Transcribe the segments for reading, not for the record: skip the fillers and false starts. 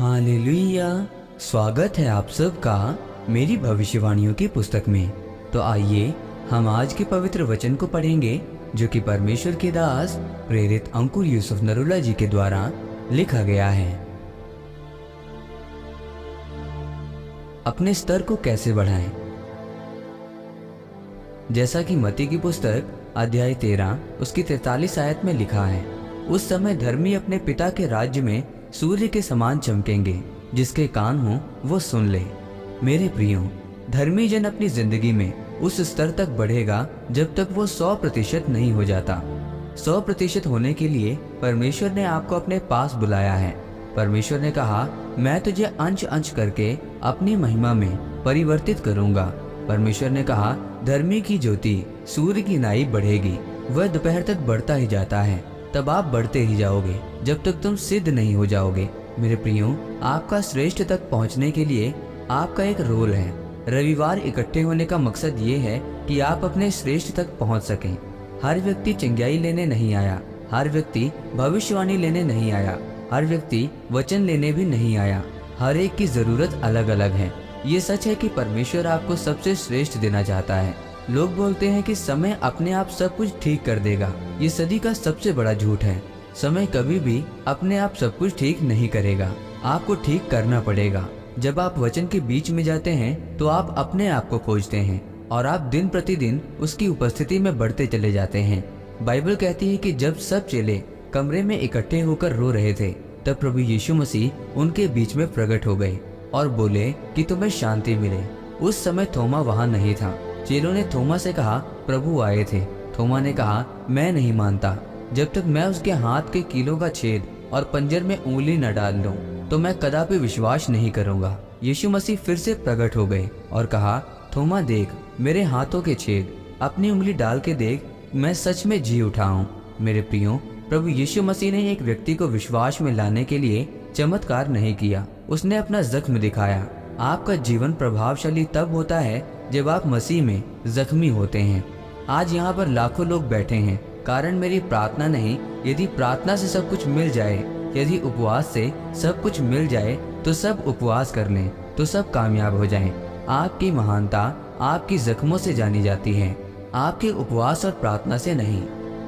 Hallelujah. स्वागत है आप सबका मेरी भविष्यवाणियों की पुस्तक में। तो आइए हम आज के पवित्र वचन को पढ़ेंगे जो कि परमेश्वर के दास प्रेरित अंकुर यूसुफ नरूला जी के द्वारा लिखा गया है। अपने स्तर को कैसे बढ़ाएं। जैसा कि मत्ती की पुस्तक अध्याय 13 उसकी 43 आयत में लिखा है, उस समय धर्मी अपने पिता के राज्य में सूर्य के समान चमकेंगे। जिसके कान हो वो सुन ले। मेरे प्रियो, धर्मी जन अपनी जिंदगी में उस स्तर तक बढ़ेगा जब तक वो 100% नहीं हो जाता। 100% होने के लिए परमेश्वर ने आपको अपने पास बुलाया है। परमेश्वर ने कहा, मैं तुझे अंश अंश करके अपनी महिमा में परिवर्तित करूंगा। परमेश्वर ने कहा, धर्मी की ज्योति सूर्य की नाई बढ़ेगी। वह दोपहर तक बढ़ता ही जाता है, तब आप बढ़ते ही जाओगे जब तक तुम सिद्ध नहीं हो जाओगे। मेरे प्रियो, आपका श्रेष्ठ तक पहुंचने के लिए आपका एक रोल है। रविवार इकट्ठे होने का मकसद ये है कि आप अपने श्रेष्ठ तक पहुंच सकें। हर व्यक्ति चंगाई लेने नहीं आया, हर व्यक्ति भविष्यवाणी लेने नहीं आया, हर व्यक्ति वचन लेने भी नहीं आया। हर एक की जरूरत अलग अलग है। ये सच है कि परमेश्वर आपको सबसे श्रेष्ठ देना चाहता है। लोग बोलते हैं कि समय अपने आप सब कुछ ठीक कर देगा। ये सदी का सबसे बड़ा झूठ है। समय कभी भी अपने आप सब कुछ ठीक नहीं करेगा, आपको ठीक करना पड़ेगा। जब आप वचन के बीच में जाते हैं तो आप अपने आप को खोजते हैं और आप दिन प्रतिदिन उसकी उपस्थिति में बढ़ते चले जाते हैं। बाइबल कहती है कि जब सब चेले कमरे में इकट्ठे होकर रो रहे थे, तब प्रभु यीशु मसीह उनके बीच में प्रकट हो गए और बोले कि तुम्हें शांति मिले। उस समय थोमा वहां नहीं था। चेलों ने थोमा से कहा, प्रभु आए थे। थोमा ने कहा, मैं नहीं मानता जब तक मैं उसके हाथ के कीलों का छेद और पंजर में उंगली न डाल लूं, तो मैं कदापि विश्वास नहीं करूंगा। यीशु मसीह फिर से प्रकट हो गए और कहा, थोमा देख मेरे हाथों के छेद, अपनी उंगली डाल के देख, मैं सच में जी उठा हूं। मेरे प्रियो, प्रभु यीशु मसीह ने एक व्यक्ति को विश्वास में लाने के लिए चमत्कार नहीं किया, उसने अपना जख्म दिखाया। आपका जीवन प्रभावशाली तब होता है जब आप मसीह में जख्मी होते हैं। आज यहाँ पर लाखों लोग बैठे हैं, कारण मेरी प्रार्थना नहीं। यदि प्रार्थना से सब कुछ मिल जाए, यदि उपवास से सब कुछ मिल जाए, तो सब उपवास कर लें तो सब कामयाब हो जाएं। आपकी महानता आपकी जख्मों से जानी जाती है, आपके उपवास और प्रार्थना से नहीं।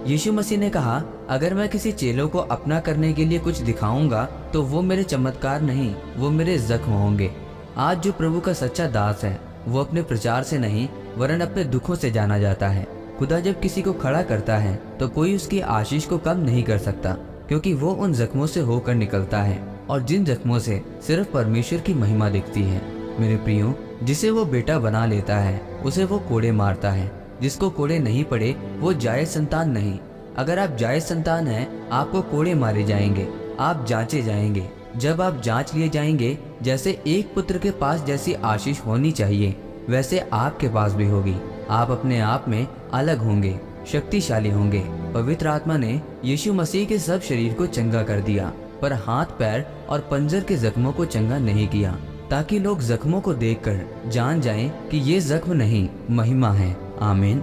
यीशु मसीह ने कहा, अगर मैं किसी चेलों को अपना करने के लिए कुछ दिखाऊंगा तो वो मेरे चमत्कार नहीं, वो मेरे जख्म होंगे। आज जो प्रभु का सच्चा दास है वो अपने प्रचार से नहीं वरन अपने दुखों से जाना जाता है। खुदा जब किसी को खड़ा करता है तो कोई उसकी आशीष को कम नहीं कर सकता, क्योंकि वो उन जख्मों से होकर निकलता है और जिन जख्मों से सिर्फ परमेश्वर की महिमा दिखती है। मेरे प्रियो, जिसे वो बेटा बना लेता है उसे वो कोड़े मारता है। जिसको कोड़े नहीं पड़े वो जायज संतान नहीं। अगर आप जायज संतान हैं, आपको कोड़े मारे जाएंगे, आप जांचे जाएंगे। जब आप जांच लिए जाएंगे, जैसे एक पुत्र के पास जैसी आशीष होनी चाहिए वैसे आपके पास भी होगी। आप अपने आप में अलग होंगे, शक्तिशाली होंगे। पवित्र आत्मा ने यीशु मसीह के सब शरीर को चंगा कर दिया, पर हाथ पैर और पंजर के जख्मों को चंगा नहीं किया, ताकि लोग जख्मों को देखकर जान जाएं कि ये जख्म नहीं, महिमा है। आमीन।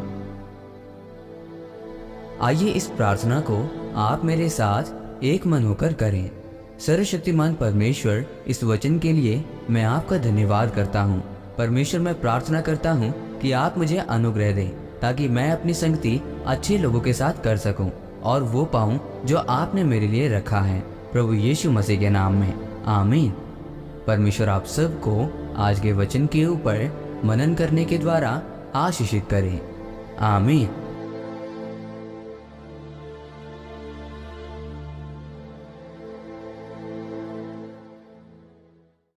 आइए इस प्रार्थना को आप मेरे साथ एक मन होकर करें। सर्वशक्तिमान परमेश्वर, इस वचन के लिए मैं आपका धन्यवाद करता हूँ। परमेश्वर, मैं प्रार्थना करता हूँ कि आप मुझे अनुग्रह दें ताकि मैं अपनी संगति अच्छे लोगों के साथ कर सकूं और वो पाऊं जो आपने मेरे लिए रखा है, प्रभु यीशु मसीह के नाम में। आमीन। परमेश्वर आप सबको आज के वचन के ऊपर मनन करने के द्वारा आशीषित करें। आमीन।